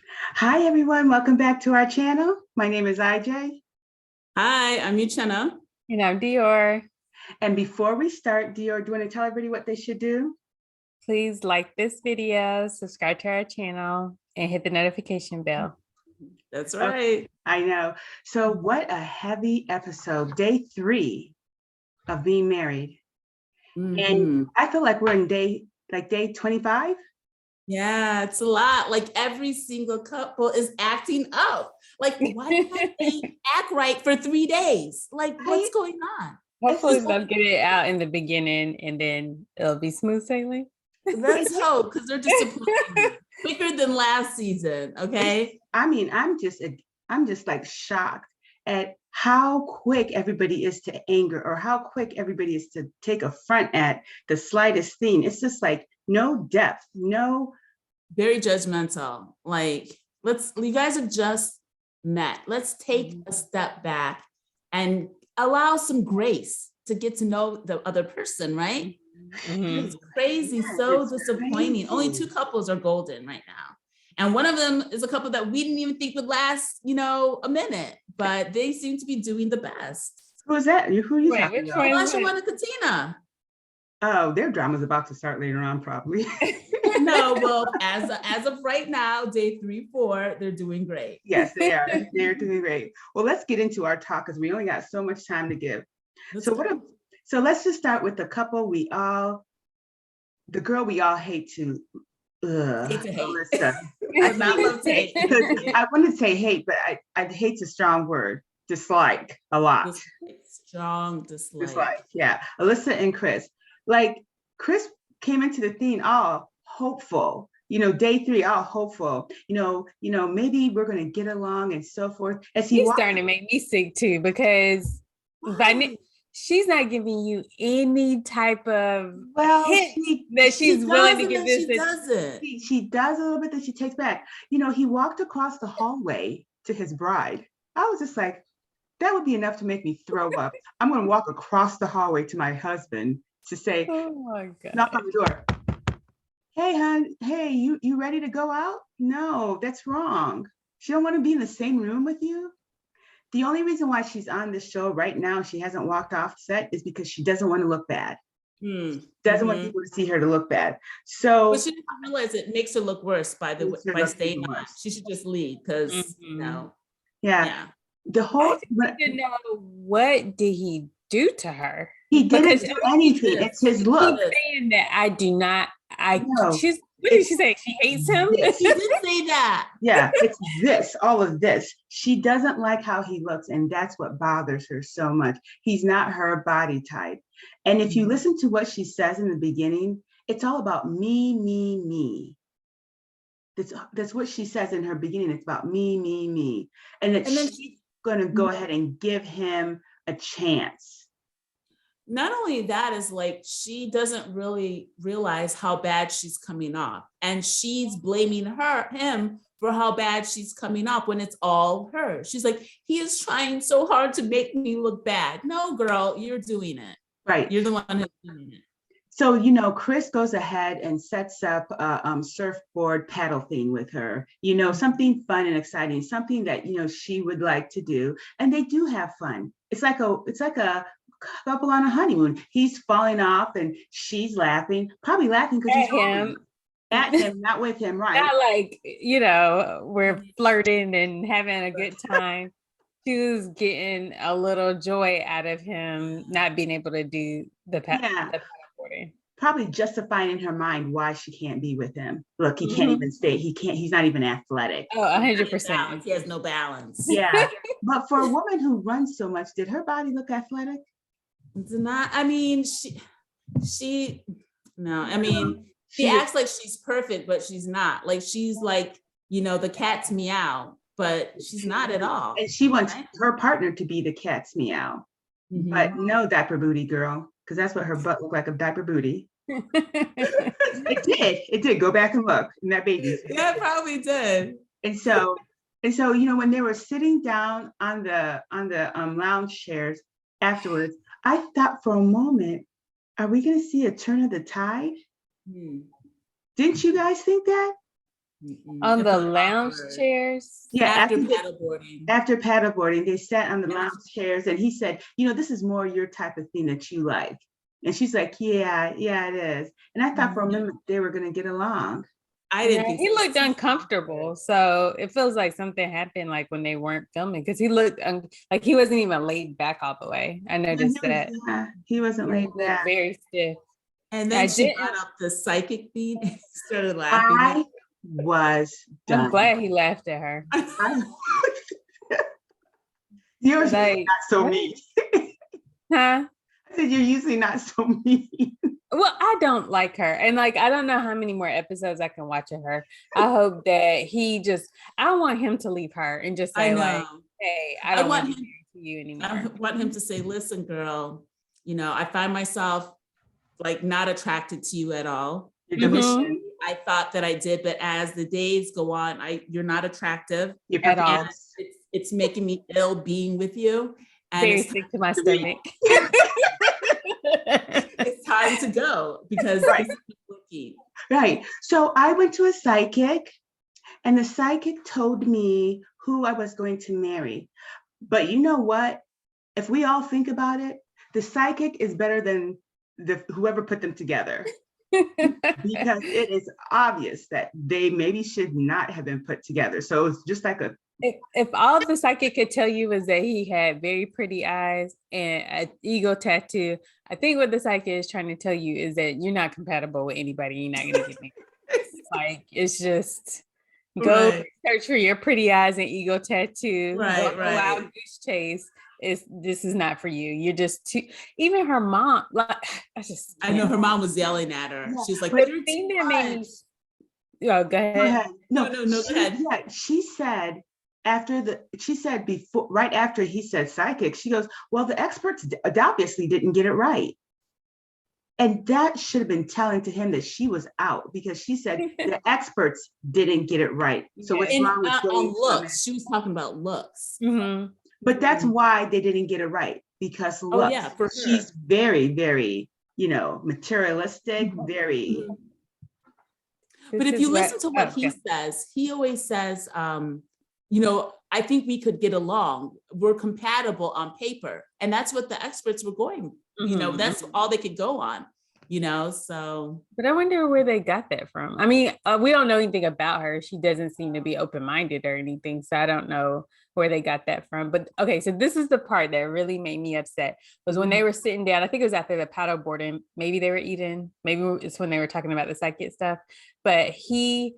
Hi, everyone. Welcome back to our channel. My name is IJ. Hi, I'm Uchenna. And I'm Dior. And before we start, Dior, do you want to tell everybody what they should do? Please like this video, subscribe to our channel, and hit the notification bell. That's right. I know. So what a heavy episode. Day 3 of being married. And I feel like we're in day 25. Yeah, it's a lot. Like every single couple is acting up. Like, why can't they act right for 3 days? Like, what's going on? Hopefully they'll get it out in the beginning and then it'll be smooth sailing. Let's hope, because they're disappointing quicker than last season. Okay. I mean, I'm just like shocked at how quick everybody is to anger, or how quick everybody is to take affront at the slightest thing. It's just like no depth, no. Very judgmental. Like, you guys have just met. Let's take a step back and allow some grace to get to know the other person, right? It's crazy, so disappointing. Crazy. Only 2 couples are golden right now. And one of them is a couple that we didn't even think would last, a minute, but they seem to be doing the best. Who is that? Who are you talking about? Olajuwon and Katina. Oh, their drama's about to start later on, probably. No, well, as of right now, day 3, 4, they're doing great. Yes, they are. They're doing great. Well, let's get into our talk because we only got so much time to give. So let's just start with the couple the girl we all hate to. Hate to hate. Alyssa. I love to hate. I wouldn't say hate, but I hate's a strong word. Dislike a lot. Strong dislike. Dislike, yeah. Alyssa and Chris. Like, Chris came into the thing all hopeful. Day 3, all hopeful. Maybe we're gonna get along and so forth. He's starting to make me sick too, because she's not giving you any type of hint that she's willing to give this. She does a little bit that she takes back. He walked across the hallway to his bride. I was just like, that would be enough to make me throw up. I'm going to walk across the hallway to my husband to say, oh my God. Knock on the door. Hey, hon, hey, you ready to go out? No, that's wrong. She don't want to be in the same room with you. The only reason why she's on this show right now, she hasn't walked off set, is because she doesn't want to look bad. Doesn't want people to see her to look bad. So, but she doesn't realize it makes her look worse by staying on. She should just leave because Yeah. The whole didn't know, what did he do to her? He didn't do anything. It's his look. He's saying that I do not. What did she say? She hates him. She did say that. Yeah, it's this, all of this. She doesn't like how he looks, and that's what bothers her so much. He's not her body type. And if you listen to what she says in the beginning, it's all about me, me, me. That's what she says in her beginning. It's about me, me, me. And then she's going to go ahead and give him a chance. Not only that, is like, she doesn't really realize how bad she's coming off, and she's blaming him for how bad she's coming off when it's all her. She's like, he is trying so hard to make me look bad. No, girl, you're doing it. Right. You're the one who's doing it. So, Chris goes ahead and sets up a surfboard paddle thing with her, something fun and exciting, something that, she would like to do. And they do have fun. It's like a couple on a honeymoon. He's falling off and she's laughing, probably laughing because he's at him, not with him, right? Not like, we're flirting and having a good time. She was getting a little joy out of him not being able to do the paddleboarding. Probably justifying in her mind why she can't be with him. Look, he can't even stay. He's not even athletic. Oh, 100%. He has no balance. Yeah. But for a woman who runs so much, did her body look athletic? It's not, I mean, she acts like she's perfect, but she's not. Like, she's like, the cat's meow, but she's not at all. And she wants her partner to be the cat's meow. But no diaper booty, girl, because that's what her butt looked like, a diaper booty. It did. Go back and look. And that baby. Yeah, it probably did. And so, when they were sitting down on the lounge chairs afterwards, I thought for a moment, are we going to see a turn of the tide? Didn't you guys think that? On the lounge chairs? Yeah, After paddleboarding. After paddleboarding, they sat on the Yeah. lounge chairs, and he said, this is more your type of thing that you like. And she's like, yeah, it is. And I thought for a minute they were going to get along. I didn't think he so. looked uncomfortable. So it feels like something happened like when they weren't filming, because he looked like he wasn't even laid back all the way. I noticed that. Yeah, he wasn't laid back. Very stiff. And then she brought up the psychic thing and started laughing. I was done. I'm glad he laughed at her. You're Like, not so mean. Huh? I said, you're usually not so mean. Well, I don't like her. And like, I don't know how many more episodes I can watch of her. I hope that I want him to leave her and just say like, hey, I don't want to hear to you anymore. I want him to say, listen, girl, I find myself like not attracted to you at all. Mhm. I thought that I did, but as the days go on, you're not attractive At all. It's making me ill being with you. And Very it's sick to my stomach. it's time to go because Right. this is looking. Right. So I went to a psychic, and the psychic told me who I was going to marry. But you know what? If we all think about it, the psychic is better than whoever put them together. Because it is obvious that they maybe should not have been put together. So it's just like if all the psychic could tell you is that he had very pretty eyes and an ego tattoo, I think what the psychic is trying to tell you is that you're not compatible with anybody. You're not going to get me. Like, it's just go search for your pretty eyes and ego tattoo. Go out goose chase. This is not for you. You're just too. Even her mom, like I know her mom was yelling at her. Yeah. She's like, but the thing that made me. Oh, go ahead. No, go ahead. She said right after he said psychic, she goes, well, the experts obviously didn't get it right. And that should have been telling to him that she was out, because she said the experts didn't get it right. So what's wrong with on looks? She was talking about looks. Mm-hmm. But that's why they didn't get it right, because looks. Oh, yeah, for sure. She's very, very, materialistic, very. But if you listen to what he says, he always says, I think we could get along. We're compatible on paper. And that's what the experts were going, that's all they could go on, so. But I wonder where they got that from. I mean, we don't know anything about her. She doesn't seem to be open-minded or anything. So I don't know where they got that from. But okay, so this is the part that really made me upset, was when they were sitting down. I think it was after the paddleboarding. Maybe they were eating. Maybe it's when they were talking about the psychic stuff. But he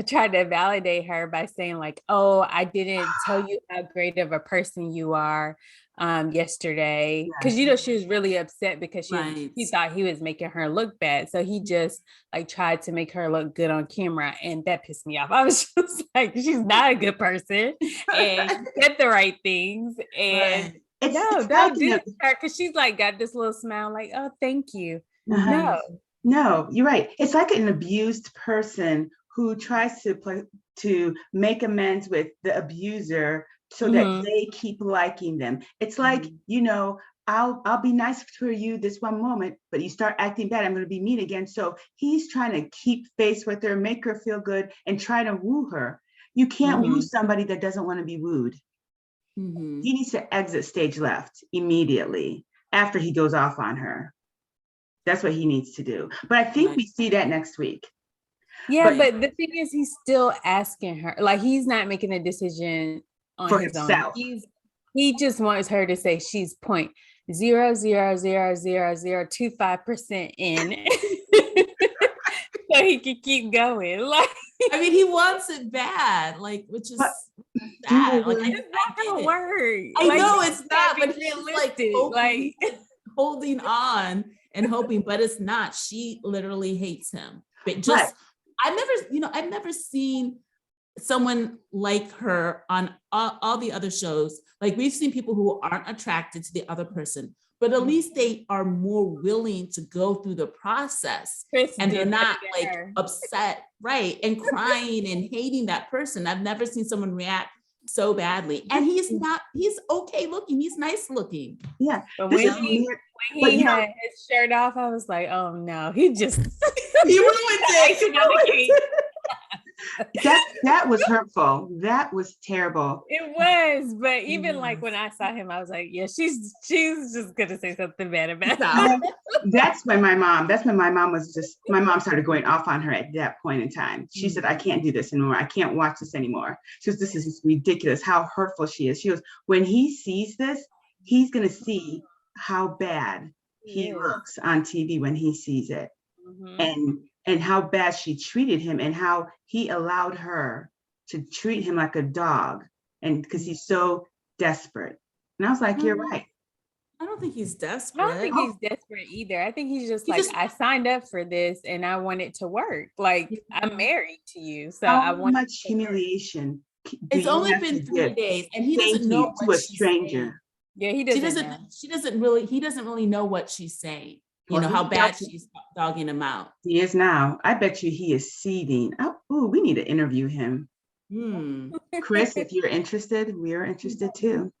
tried to validate her by saying like, oh, I didn't tell you how great of a person you are yesterday. Because, she was really upset because he thought he was making her look bad. So he just like tried to make her look good on camera. And that pissed me off. I was just like, she's not a good person. And said the right things. And don't do her, because she's like got this little smile like, oh, thank you. No, you're right. It's like an abused person who tries to make amends with the abuser so that they keep liking them. It's like, I'll be nice for you this one moment, but you start acting bad, I'm going to be mean again. So he's trying to keep face with her, make her feel good, and try to woo her. You can't woo somebody that doesn't want to be wooed. He needs to exit stage left immediately after he goes off on her. That's what he needs to do. But I think we see that next week. Yeah, but the thing is, he's still asking her. Like, he's not making a decision on for his himself. Own. He just wants her to say she's 0.0000025% in, so he can keep going. Like, I mean, he wants it bad, like, which is sad. Like, it's not gonna work. I know it's not, but he's like holding on and hoping, but it's not. She literally hates him. But just. I've never seen someone like her on all the other shows. Like, we've seen people who aren't attracted to the other person, but at least they are more willing to go through the process, and they're not like upset, right? And crying and hating that person. I've never seen someone react so badly. And he's okay looking. He's nice looking. Yeah. But when he had his shirt off, I was like, oh no, he just You ruined it. That was hurtful. That was terrible. It was, but even like when I saw him, I was like, yeah, she's just gonna say something bad about him. That's when my mom started going off on her at that point in time. She said, I can't do this anymore. I can't watch this anymore. She goes, this is just ridiculous, how hurtful she is. She goes, when he sees this, he's gonna see how bad he looks on TV when he sees it. And how bad she treated him and how he allowed her to treat him like a dog, and because he's so desperate. And I was like, you're right. I don't think he's desperate. I don't think he's desperate either. I think he's just I signed up for this and I want it to work. Like, I'm married to you, so I want much humiliation. It's only been 3 days, and he doesn't know to a stranger. Yeah, he doesn't. He doesn't really know what she's saying. You know, how bad she's dogging him out. He is now. I bet you he is seething. Oh, we need to interview him. Chris, if you're interested, we are interested too.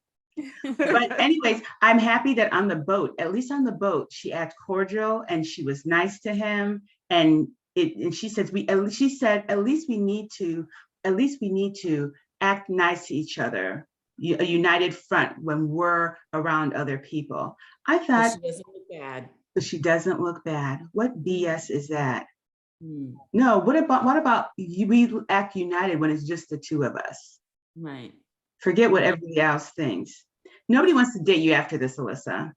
But anyways, I'm happy that on the boat, at least on the boat, she acted cordial and she was nice to him. And she said, at least we need to act nice to each other. A united front when we're around other people. I thought she doesn't look bad. But she doesn't look bad. What BS is that? No, what about we act united when it's just the two of us? Right. Forget what everybody else thinks. Nobody wants to date you after this, Alyssa.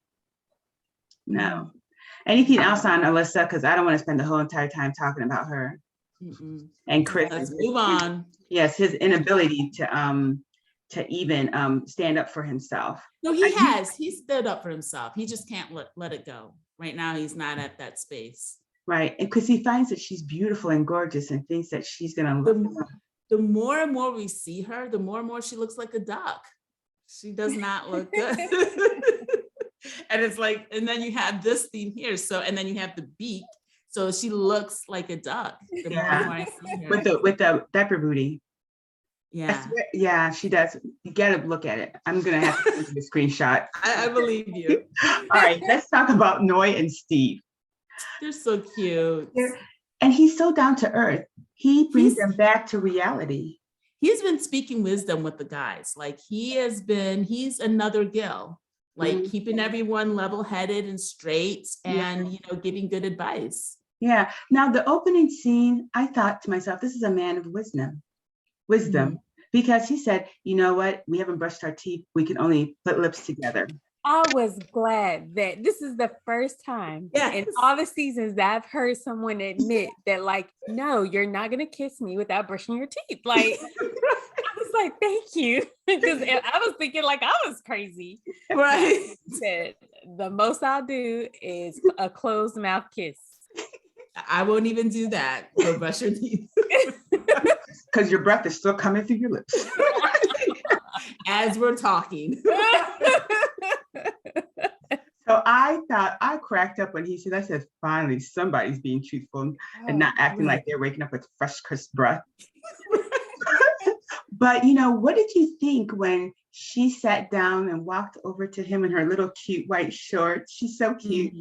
No. Anything else on Alyssa? Because I don't want to spend the whole entire time talking about her. And Chris. Let's move on. Yes, his inability to even stand up for himself. No, he stood up for himself. He just can't let it go. Right now, he's not at that space. Right, and because he finds that she's beautiful and gorgeous and thinks that she's gonna look. The more and more we see her, the more and more she looks like a duck. She does not look good. And it's like, and then you have this theme here. So, and then you have the beak. So she looks like a duck. The more and more I see her. With the diaper booty. Yeah. Yeah, she does. You gotta look at it. I'm gonna have to send you the screenshot. I believe you. All right, let's talk about Noy and Steve. They're so cute. And he's so down to earth. He brings them back to reality. He's been speaking wisdom with the guys. Like he's another Gil, like keeping everyone level-headed and straight and, giving good advice. Yeah. Now the opening scene, I thought to myself, this is a man of wisdom, because he said, you know what? We haven't brushed our teeth. We can only put lips together. I was glad that this is the first time in all the seasons that I've heard someone admit that, like, no, you're not going to kiss me without brushing your teeth. Like, I was like, thank you. Because I was thinking like I was crazy. Right. Said, the most I'll do is a closed mouth kiss. I won't even do that. Go brush your teeth. Because your breath is still coming through your lips. As we're talking. So I cracked up when he said, I said, finally, somebody's being truthful and not acting like they're waking up with fresh, crisp breath. But, what did you think when she sat down and walked over to him in her little cute white shorts? She's so cute.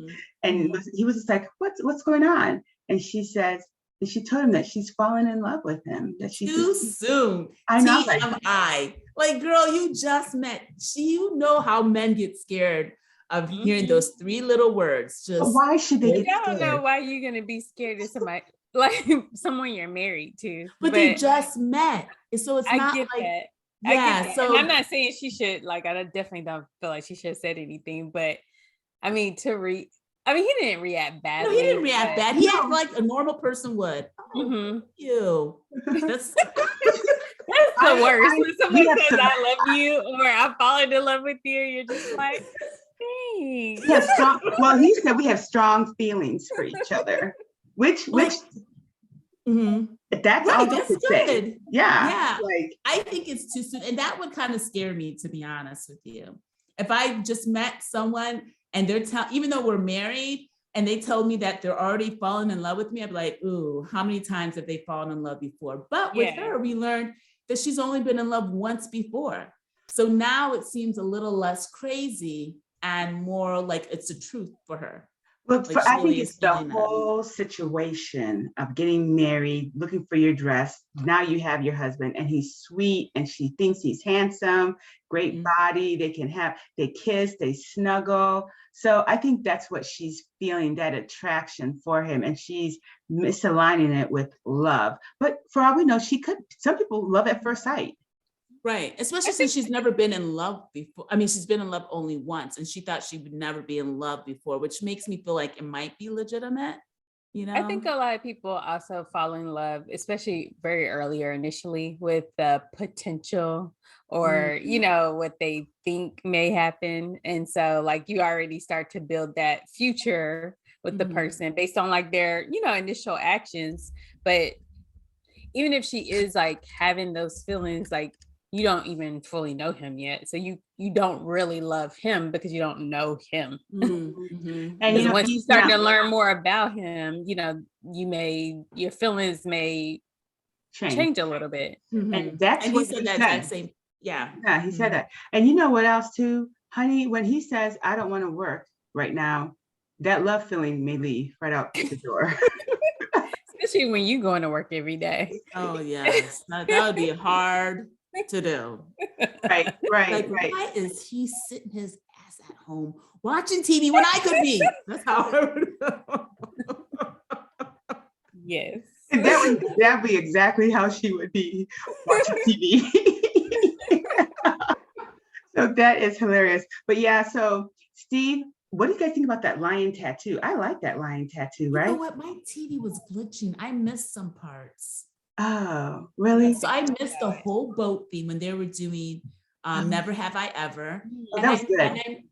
And he was just like, what's going on? And she says, and she told him that she's fallen in love with him. That she's too soon. I know. TMI. Like, girl, you just met. You know how men get scared of hearing those three little words. Just why should they? I don't know why you're gonna be scared of somebody like someone you're married to. But they just met, so it's not like that. Yeah. So and I'm not saying she should. Like, I definitely don't feel like she should have said anything. But I mean, he didn't react badly. No, he didn't react bad. He acted like a normal person would. You. That's the worst. When somebody says I love you or I'm falling in love with you, you're just like, hey. Well, he said we have strong feelings for each other. Which that's all that's good. Say. Yeah. Like, I think it's too soon. And that would kind of scare me, to be honest with you. If I just met someone and they're even though we're married and they told me that they're already falling in love with me, I'd be like, ooh, how many times have they fallen in love before? But with her, we learned that she's only been in love once before. So now it seems a little less crazy and more like it's a truth for her. Well, Like I she think really is it's the feeling that. whole situation of getting married, looking for your dress. Now you have your husband and he's sweet and she thinks he's handsome, great body. They kiss, they snuggle. So I think that's what she's feeling, that attraction for him. And she's misaligning it with love. But for all we know, some people love at first sight. Right. Especially since she's never been in love before. I mean, she's been in love only once and she thought she would never be in love before, which makes me feel like it might be legitimate, you know? I think a lot of people also fall in love, especially very earlier initially, with the potential or, you know, what they think may happen. And so like you already start to build that future with the person based on like their, you know, initial actions. But even if she is like having those feelings, like you don't even fully know him yet. So you don't really love him because you don't know him. And you know, once you start to learn more about him, you know, your feelings may change a little bit. And that's what he said. That same, yeah. Yeah, he said that. And you know what else too, honey, when he says, I don't want to work right now, that love feeling may leave right out the door. Especially when you going to work every day. Oh yes, that would be hard to do. Right. Like, why is he sitting his ass at home watching TV when I could be? That's how I would know. Yes. That'd be exactly how she would be watching TV. So that is hilarious. But yeah, so Steve, what do you guys think about that lion tattoo? I like that lion tattoo, right? You know what? My TV was glitching. I missed some parts. Oh, really? So I missed the whole boat theme when they were doing Never Have I Ever. Oh, that was good.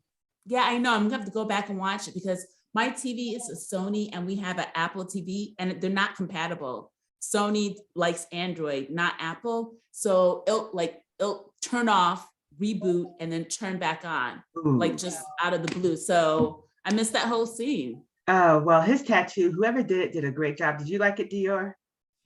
Yeah, I know. I'm gonna have to go back and watch it because my TV is a Sony and we have an Apple TV and they're not compatible. Sony likes Android, not Apple. So it'll turn off, reboot, and then turn back on, like just out of the blue. So I missed that whole scene. Oh, well, his tattoo, whoever did it did a great job. Did you like it, Dior?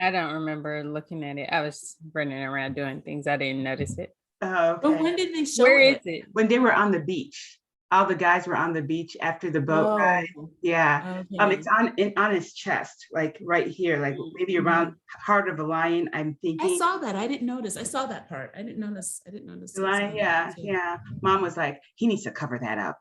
I don't remember looking at it. I was running around doing things. I didn't notice it. Oh, okay. But when did they show Where it? is it? When they were on the beach. All the guys were on the beach after the boat ride. Yeah. Okay. It's on his chest, like right here, like maybe around heart of a lion, I'm thinking. I saw that. I didn't notice. I saw that part. I didn't notice. The lion, yeah. Mom was like, he needs to cover that up.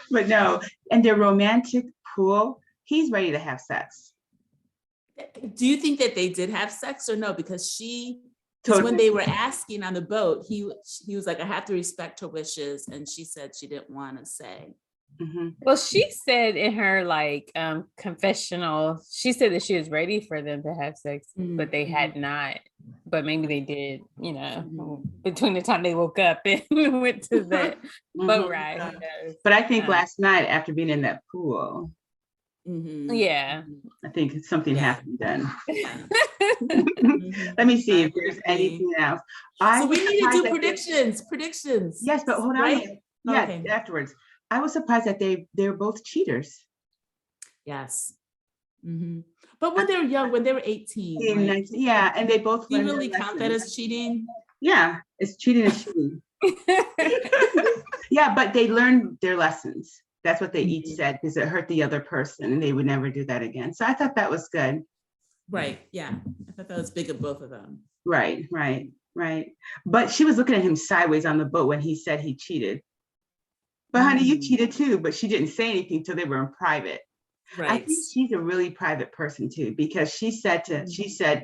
But no, and their romantic pool, he's ready to have sex. Do you think that they did have sex or no? Because Totally. when they were asking on the boat, he was like, I have to respect her wishes. And she said she didn't want to say. Well, she said in her like confessional, she said that she was ready for them to have sex, but they had not. But maybe they did, you know, between the time they woke up and went to that boat ride. But I think last night after being in that pool, yeah, I think something happened then. Let me see if there's anything else. So we need to do predictions. Yes, but hold on. Right? Yeah, Okay. afterwards. I was surprised that they're both cheaters. Yes. But when they were young, when they were 18. Like, yeah, and they both. Do you really count that as cheating? Yeah, it's cheating is cheating. Yeah, but they learned their lessons. That's what they each said, because it hurt the other person and they would never do that again. So I thought that was good. Right. Yeah. I thought that was big of both of them. Right. But she was looking at him sideways on the boat when he said he cheated. But honey, you cheated too, but she didn't say anything till they were in private. Right. I think she's a really private person too, because she said,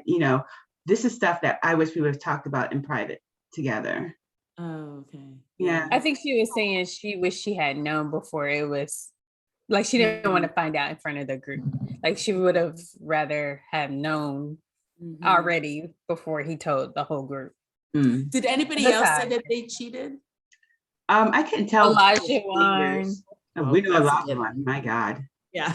you know, this is stuff that I wish we would have talked about in private together. Oh, okay. Yeah. I think she was saying she wished she had known before it was like she didn't want to find out in front of the group. Like she would have rather have known already before he told the whole group. Did anybody else say that they cheated? I couldn't tell. Olajuwon. We know Olajuwon. My God. Yeah.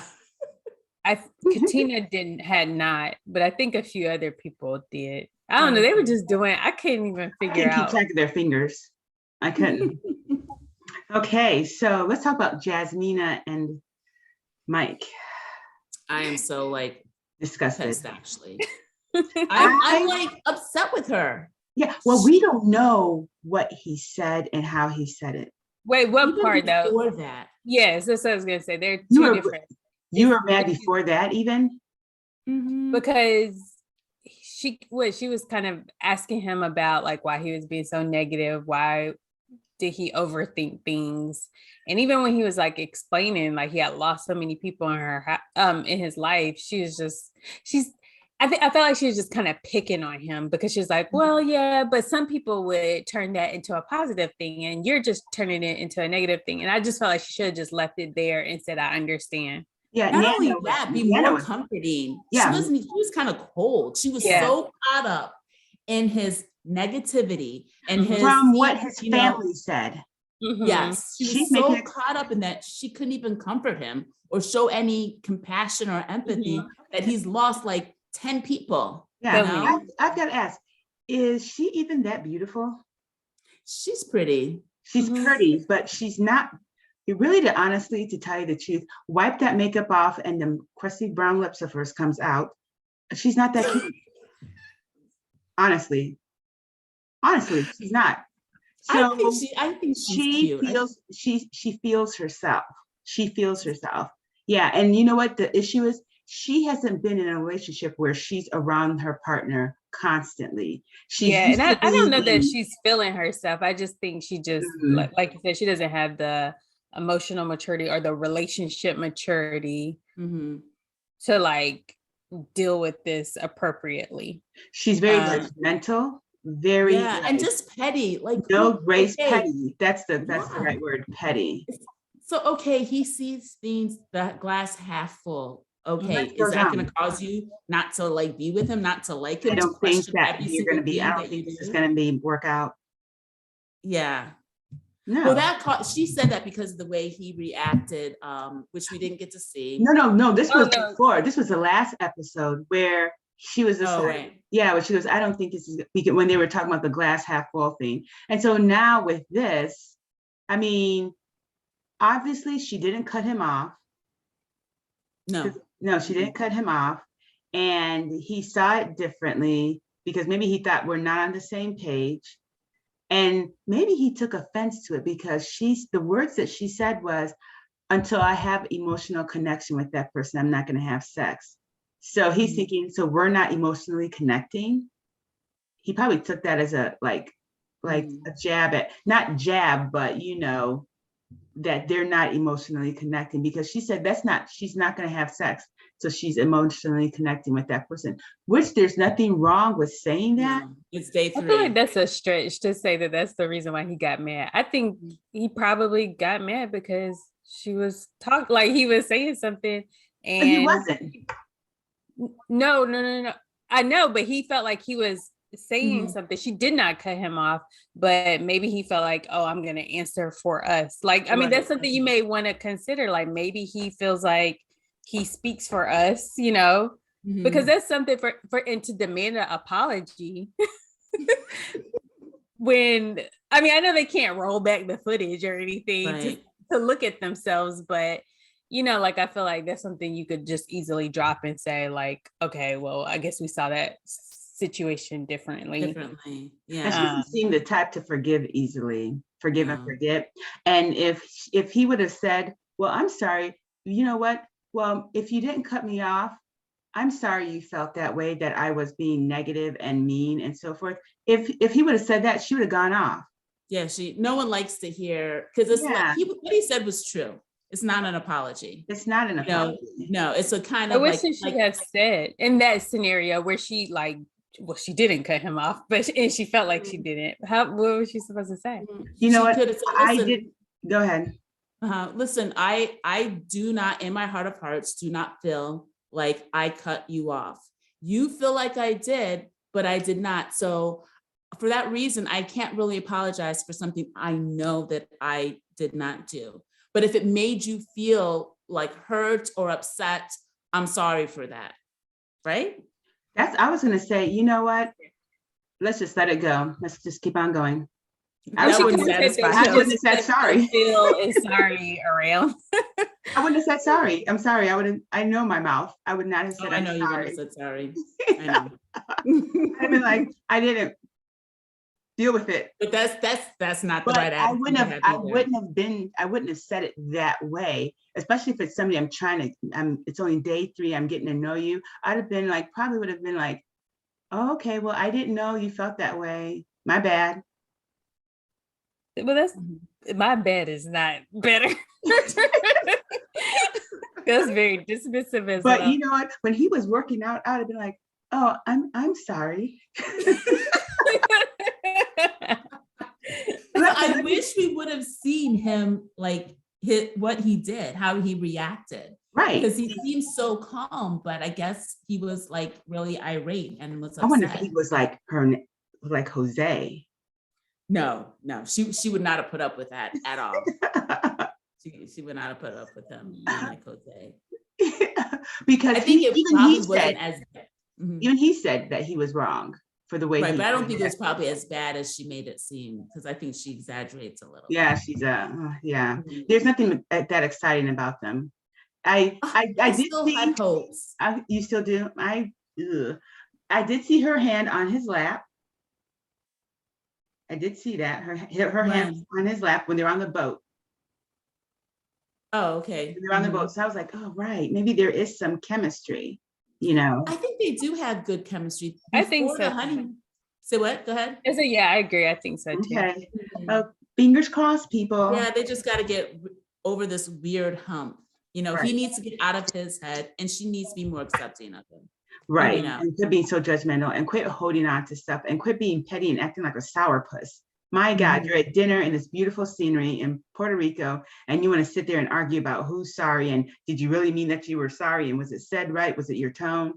Katina had not, but I think a few other people did. I don't know. They were just doing. I couldn't even figure out. Keep track of their fingers. I couldn't. Okay, so let's talk about Jasmina and Mike. I am so like disgusted. Pissed, actually, I'm like upset with her. Yeah, well, we don't know what he said and how he said it. Wait, what Even part though? before that. Yes, that's what I was gonna say. They're two different. You were mad before that even? Because she was kind of asking him about like why he was being so negative, why did he overthink things, and even when he was like explaining like he had lost so many people in his life, I felt like she was just kind of picking on him because she's like, well, yeah, but some people would turn that into a positive thing and you're just turning it into a negative thing. And I just felt like she should have just left it there and said, I understand. Yeah, not only that, be more comforting. Yeah. She was kind of cold. She was so caught up in his negativity and from what his family said. Yes, she was so caught up in that she couldn't even comfort him or show any compassion or empathy that he's lost like 10 people. Yeah, you know? I've got to ask, is she even that beautiful? She's pretty. She's pretty, but she's not. Really, to tell you the truth, wipe that makeup off and the crusty brown lips of hers comes out. She's not that cute. Honestly, she's not. So I think she's cute. She feels herself. She feels herself. Yeah, and you know what the issue is? She hasn't been in a relationship where she's around her partner constantly. And I don't know that she's feeling herself. I just think she just like you said, she doesn't have the emotional maturity or the relationship maturity to like deal with this appropriately. She's very judgmental, very and just petty, like no grace. Petty. That's the right word, petty. So okay, he sees things that glass half full. Okay, is that going to cause you not to like be with him, not to like him? I don't think that you're going to be. I don't think this is going to be work out. Yeah. No. Well, she said that because of the way he reacted, which we didn't get to see. No. This was before. This was the last episode where she was where she goes, I don't think this is when they were talking about the glass half full thing. And so now with this, I mean, obviously she didn't cut him off. No, she didn't cut him off. And he saw it differently because maybe he thought we're not on the same page. And maybe he took offense to it because the words that she said was, until I have emotional connection with that person, I'm not going to have sex. So he's thinking, so we're not emotionally connecting. He probably took that as a like a jab at, not jab, but that they're not emotionally connecting because she said she's not going to have sex. So she's emotionally connecting with that person, which there's nothing wrong with saying that. It's day 3. I feel like that's a stretch to say that that's the reason why he got mad. I think he probably got mad because she was he was saying something and but he wasn't. No. I know, but he felt like he was saying something. She did not cut him off, but maybe he felt like, oh, I'm going to answer for us. Like, I mean, that's something you may want to consider. Like maybe he feels like he speaks for us, because that's something for and to demand an apology. I know they can't roll back the footage or anything to look at themselves, but like I feel like that's something you could just easily drop and say like, okay, well, I guess we saw that situation differently. Yeah. She doesn't seem the type to forgive easily, and forget. And if he would have said, well, I'm sorry, you know what? Well, if you didn't cut me off, I'm sorry you felt that way, that I was being negative and mean and so forth. If he would have said that, she would have gone off. Yeah, no one likes to hear, because it's like what he said was true. It's not an apology. It's not an apology. No, it's a kind of what should she have said in that scenario where she she didn't cut him off, and she felt like she didn't. What was she supposed to say? You know what? I did. Go ahead. Listen, I do not, in my heart of hearts, do not feel like I cut you off. You feel like I did, but I did not. So for that reason, I can't really apologize for something I know that I did not do. But if it made you feel like hurt or upset, I'm sorry for that. Right? I was going to say, you know what? Let's just let it go. Let's just keep on going. I wouldn't have said sorry. Feel is sorry around. I wouldn't have said sorry. I'm sorry. I know my mouth. I would not have said I know I'm you sorry. wouldn't have said sorry. I know. I mean, like, I didn't. deal with it. But that's not the But right attitude. I wouldn't have said it that way, especially if it's somebody it's only day 3, I'm getting to know you. I'd have been like, probably would have been like, oh, okay, well, I didn't know you felt that way. My bad. Well, that's my bad is not better. That's very dismissive as well. But you know what? When he was working out, I'd have been like, oh, I'm sorry. I wish we would have seen him like what he did, how he reacted. Right. Because he seemed so calm, but I guess he was like really irate and was upset. I wonder if he was like like Jose. No, she would not have put up with that at all. she would not have put up with him like Jose. Because I think even he said that he was wrong for the way right, but I don't think it was probably as bad as she made it seem, because I think she exaggerates a little. Yeah, she's there's nothing that exciting about them. I did still see have hopes. You still do? I did see her hand on his lap. I did see that her hand on his lap when they were on the boat. Oh, okay. They're on the boat. So I was like, oh, right. Maybe there is some chemistry, you know. I think they do have good chemistry. I think so. Say what? Go ahead. Yeah, I agree. I think so too. Okay. Fingers crossed, people. Yeah, they just got to get over this weird hump. You know, right. He needs to get out of his head, and she needs to be more accepting of him. Right. You know? And quit being so judgmental and quit holding on to stuff and quit being petty and acting like a sourpuss. My God, you're at dinner in this beautiful scenery in Puerto Rico, and you want to sit there and argue about who's sorry and did you really mean that you were sorry, and was it said right? Was it your tone?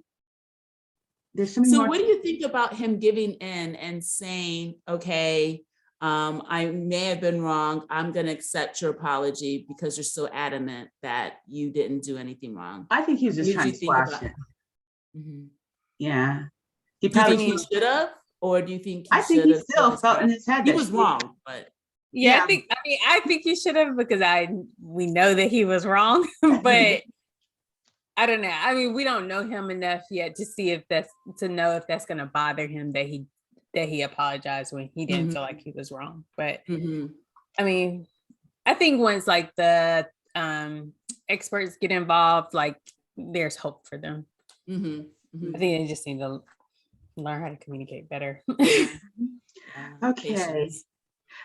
There's so what do you think about him giving in and saying, okay, I may have been wrong. I'm going to accept your apology because you're so adamant that you didn't do anything wrong? I think he was just trying to squash it. Yeah. He probably should have. Or do you think I think he still felt in his head he was wrong, but I think he should have, because we know that he was wrong, but I don't know. I mean, we don't know him enough yet to know if that's going to bother him that he apologized when he didn't feel like he was wrong. But I mean, I think once like the experts get involved, like there's hope for them. I think they just need to learn how to communicate better. Okay,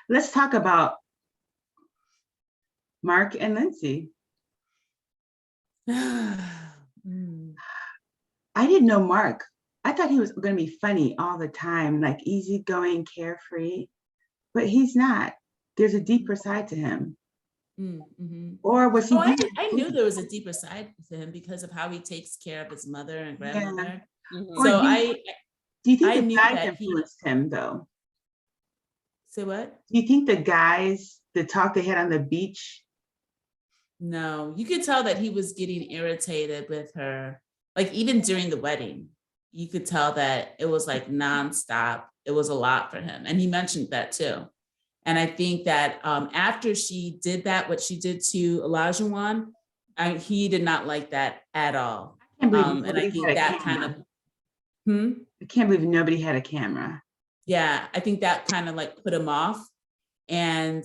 let's talk about Mark and Lindsey. I didn't know Mark. I thought he was going to be funny all the time, like easygoing, carefree, but he's not. There's a deeper side to him. Or was he? I knew there was a deeper side to him because of how he takes care of his mother and grandmother. So do you think the guys influenced him though? Say what? Do you think the talk they had on the beach? No, you could tell that he was getting irritated with her. Like even during the wedding, you could tell that it was like nonstop. It was a lot for him. And he mentioned that too. And I think that after she did that, what she did to Olajuwon, he did not like that at all. And I think that kind of, I can't believe nobody had a camera. Yeah, I think that kind of like put him off. And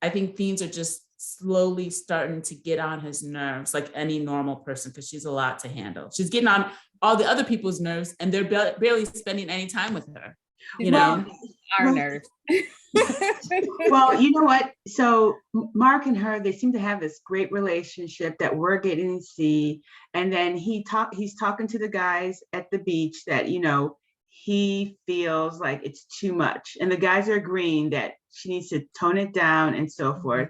I think things are just slowly starting to get on his nerves, like any normal person, because she's a lot to handle. She's getting on all the other people's nerves, and they're barely spending any time with her. You know, our nerves. Well, you know what? So Mark and her, they seem to have this great relationship that we're getting to see. And then he's talking to the guys at the beach that, you know, he feels like it's too much. And the guys are agreeing that she needs to tone it down and so forth.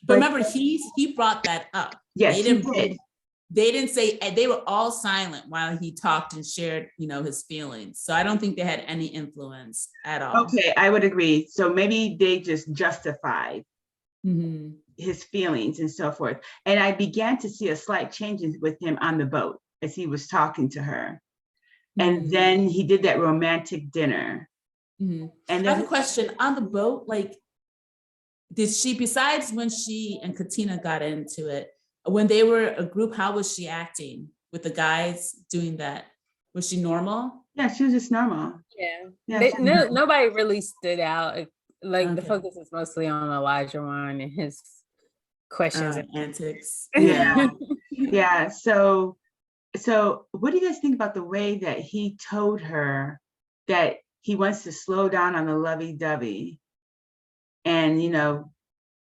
But remember, he brought that up. Yes, he did. They didn't say, they were all silent while he talked and shared, you know, his feelings. So I don't think they had any influence at all. Okay, I would agree. So maybe they just justified his feelings and so forth. And I began to see a slight change with him on the boat as he was talking to her. And then he did that romantic dinner. And then, I have a question on the boat. Like, did she, besides when she and Katina got into it, when they were a group, how was she acting with the guys doing that? Was she normal? Yeah, she was just normal. Yeah. Nobody really stood out. Like the focus is mostly on Olajuwon and his questions and antics. Yeah. Yeah. So what do you guys think about the way that he told her that he wants to slow down on the lovey-dovey? And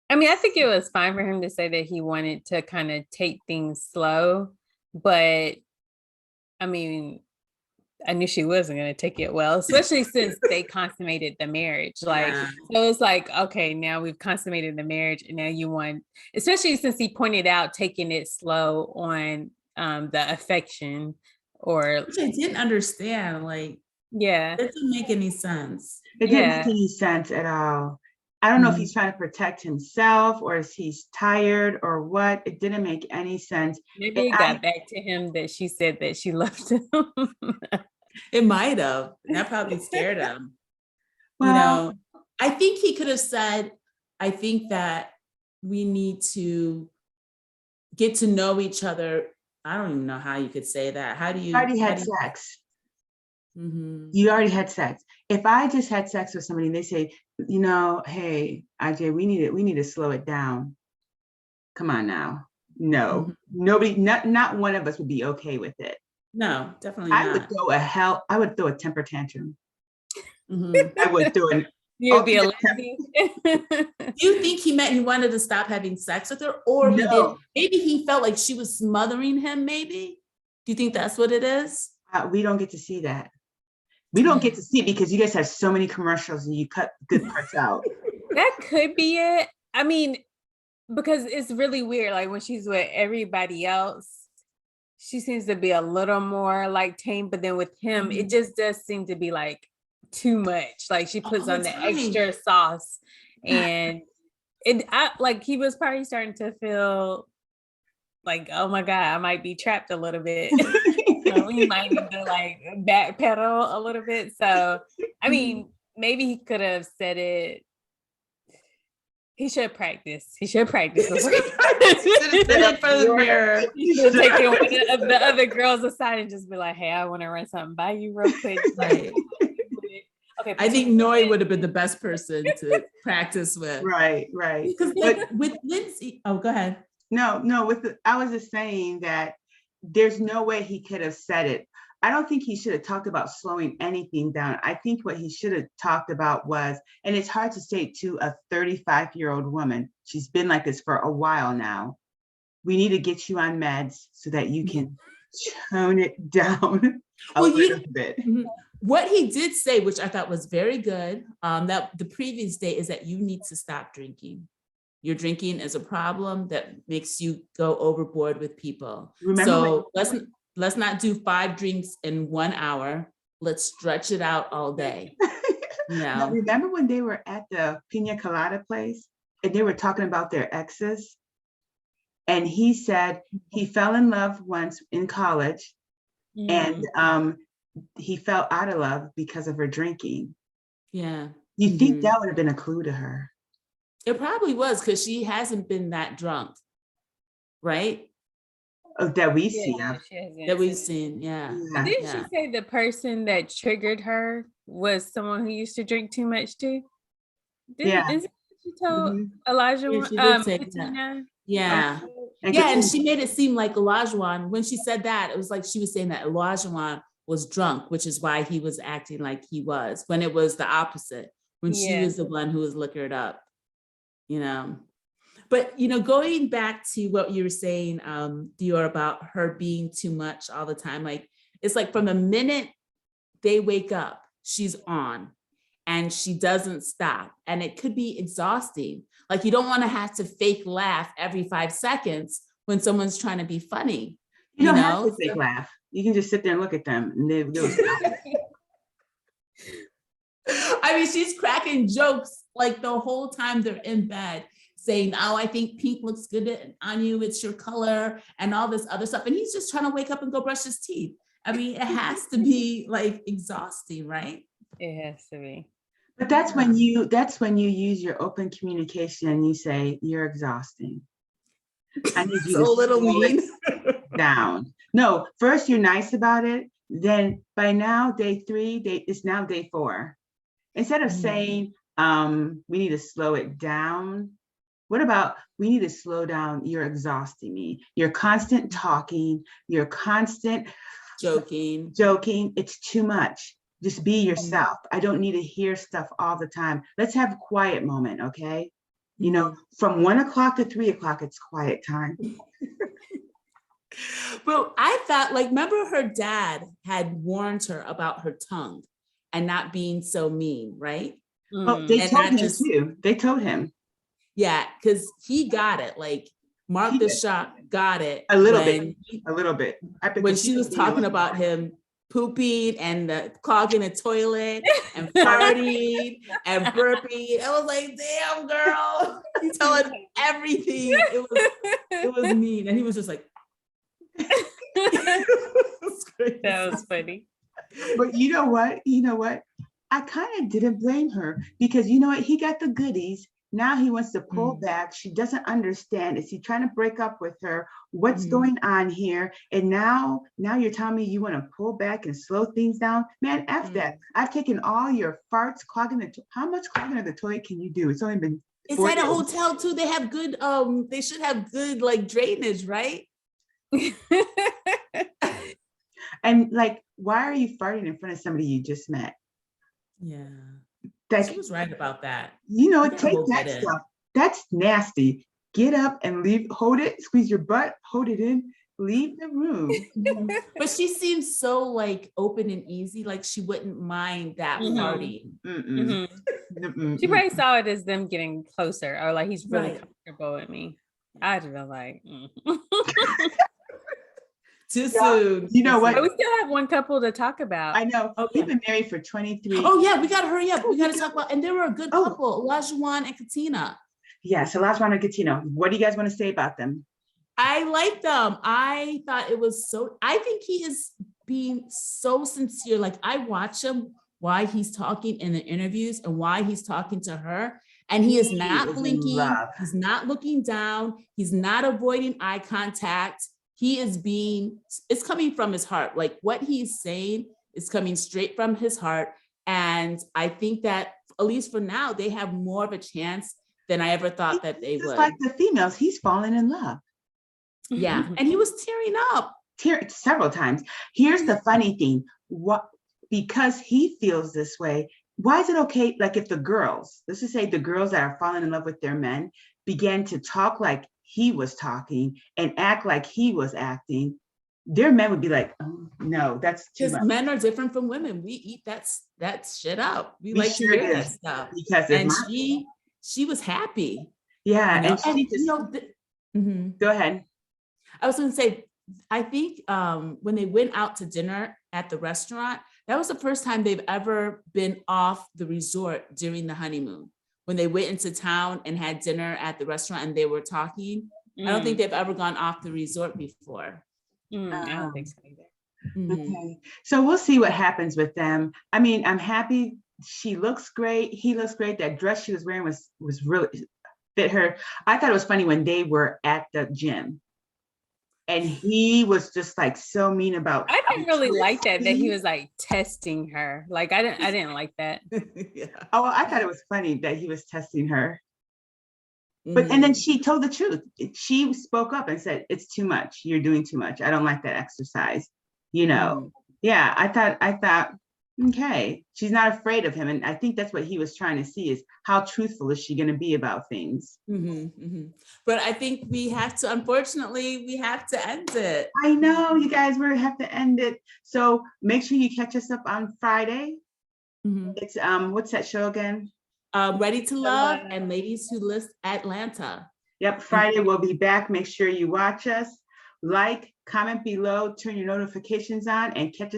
I mean, I think it was fine for him to say that he wanted to kind of take things slow, but I mean, I knew she wasn't going to take it well, especially since they consummated the marriage. Like, so it's like, okay, now we've consummated the marriage, and now you want, especially since he pointed out taking it slow on the affection, or which I didn't understand. Like, yeah, it didn't make any sense. It didn't make any sense at all. I don't know if he's trying to protect himself or if he's tired or what. It didn't make any sense. Maybe it got back to him that she said that she loved him. It might have. That probably scared him. Well, I think he could have said, I think that we need to get to know each other. I don't even know how you could say that. How do you? Already had sex. You already had sex. If I just had sex with somebody and they say, hey, IJ, we need to slow it down. Come on now. No, nobody, not one of us would be okay with it. No, definitely not. I would throw a temper tantrum. I would throw an. You'd be a Do you think he meant he wanted to stop having sex with her, or he did? Maybe he felt like she was smothering him. Maybe. Do you think that's what it is? We don't get to see that. We don't get to see it because you guys have so many commercials and you cut good parts out. That could be it. I mean, because it's really weird. Like when she's with everybody else, she seems to be a little more like tame, but then with him, it just does seem to be like too much. Like she puts on the extra sauce, and he was probably starting to feel like, oh my God, I might be trapped a little bit. We might need to like backpedal a little bit. So, I mean, maybe he could have said it. He should practice. He should practice. He should have taken one of the other girls aside and just be like, hey, I want to run something by you real quick. Like, okay. I think Noi would have been the best person to practice with. Right. Because with Lindsey, go ahead. No, I was just saying that there's no way he could have said it. I don't think he should have talked about slowing anything down. I think what he should have talked about was, and it's hard to say to a 35-year-old woman, she's been like this for a while now, we need to get you on meds so that you can tone it down a little bit. What he did say, which I thought was very good, that the previous day, is that you need to stop drinking. Your drinking is a problem that makes you go overboard with people. So let's not do 5 drinks in 1 hour. Let's stretch it out all day. Now, remember when they were at the Pina Colada place and they were talking about their exes? And he said he fell in love once in college and he fell out of love because of her drinking. Yeah. You think that would have been a clue to her? It probably was, because she hasn't been that drunk, right? That we've seen. That we've seen, yeah. Didn't she say the person that triggered her was someone who used to drink too much too? Isn't she told Olajuwon? Yeah, she did say that. Yeah. And she made it seem like Olajuwon, when she said that, it was like she was saying that Olajuwon was drunk, which is why he was acting like he was, when it was the opposite, when she was the one who was liquored up. But going back to what you were saying, Dior, about her being too much all the time, like it's like from the minute they wake up, she's on and she doesn't stop, and it could be exhausting. Like you don't want to have to fake laugh every 5 seconds when someone's trying to be funny. You don't have to fake laugh. You can just sit there and look at them and they'll stop. I mean, she's cracking jokes like the whole time they're in bed, saying, oh, I think pink looks good on you, it's your color, and all this other stuff. And he's just trying to wake up and go brush his teeth. I mean, it has to be like exhausting, right? It has to be. But that's when you use your open communication and you say, you're exhausting. I need you to slow it down. No, first you're nice about it. then by now, day 3, it's now day 4. Instead of saying, we need to slow it down, what about, we need to slow down, you're exhausting me. You're constant talking, you're constant joking. It's too much. Just be yourself. I don't need to hear stuff all the time. Let's have a quiet moment, okay? You know, from 1 o'clock to 3 o'clock, it's quiet time. But I thought, like, remember her dad had warned her about her tongue and not being so mean, right? Oh, they told him too. They told him. Yeah, because he got it. Like, Mark the Shop got it. A little bit. When she was talking about him pooping and clogging the toilet and farting and burping. I was like, damn, girl, you telling everything. It was mean. And he was just like, that was funny. But you know what? I kind of didn't blame her, because you know what? He got the goodies. Now he wants to pull back. She doesn't understand. Is he trying to break up with her? What's going on here? And now you're telling me you want to pull back and slow things down? Man, F that. I've taken all your farts, how much clogging of the toilet can you do? It's only been It's at a hotel too. They have good, they should have good like drainage, right? And like, why are you farting in front of somebody you just met? Yeah. She was right about that. You know, take that stuff. That's nasty. Get up and leave, hold it, squeeze your butt, hold it in, leave the room. But she seems so like open and easy, like she wouldn't mind that farting. She probably saw it as them getting closer, or like he's really comfortable with me. I'd be like, Too soon. You know what? But we still have one couple to talk about. I know. We've been married for 23. Oh yeah, we gotta hurry up. We gotta talk about, and they were a good couple, Olajuwon and Katina. Yes, Olajuwon and Katina. What do you guys want to say about them? I like them. I thought it was so, I think he is being so sincere. Like, I watch him why he's talking in the interviews and why he's talking to her. And he is not blinking. He's not looking down. He's not avoiding eye contact. He is it's coming from his heart. Like, what he's saying is coming straight from his heart. And I think that, at least for now, they have more of a chance than I ever thought that they would. Like the females, he's fallen in love. Yeah, and he was tearing up. Several times. Here's the funny thing. Because he feels this way, why is it okay? Like, if the girls, let's just say the girls that are falling in love with their men began to talk like he was talking and act like he was acting, their men would be like, oh, no, that's too much. Because men are different from women. We eat that shit up. We like to hear that stuff. And she was happy. Yeah, you know? and she just go ahead. I was going to say, I think when they went out to dinner at the restaurant, that was the first time they've ever been off the resort during the honeymoon. When they went into town and had dinner at the restaurant and they were talking, I don't think they've ever gone off the resort before. I don't think so either. Okay, so we'll see what happens with them. I mean, I'm happy. She looks great. He looks great. That dress she was wearing was really fit her. I thought it was funny when they were at the gym and he was just like so mean about. I didn't really like that he was like testing her. Like, I didn't like that. Yeah. Oh, I thought it was funny that he was testing her. But and then she told the truth. She spoke up and said, it's too much. You're doing too much. I don't like that exercise. You know, yeah, I thought, okay, she's not afraid of him. And I think that's what he was trying to see, is how truthful is she going to be about things? But I think unfortunately, we have to end it. I know, you guys, we have to end it. So make sure you catch us up on Friday. It's, what's that show again? Ready to Love and Ladies Who List Atlanta. Yep, Friday we'll be back. Make sure you watch us. Like, comment below, turn your notifications on, and catch us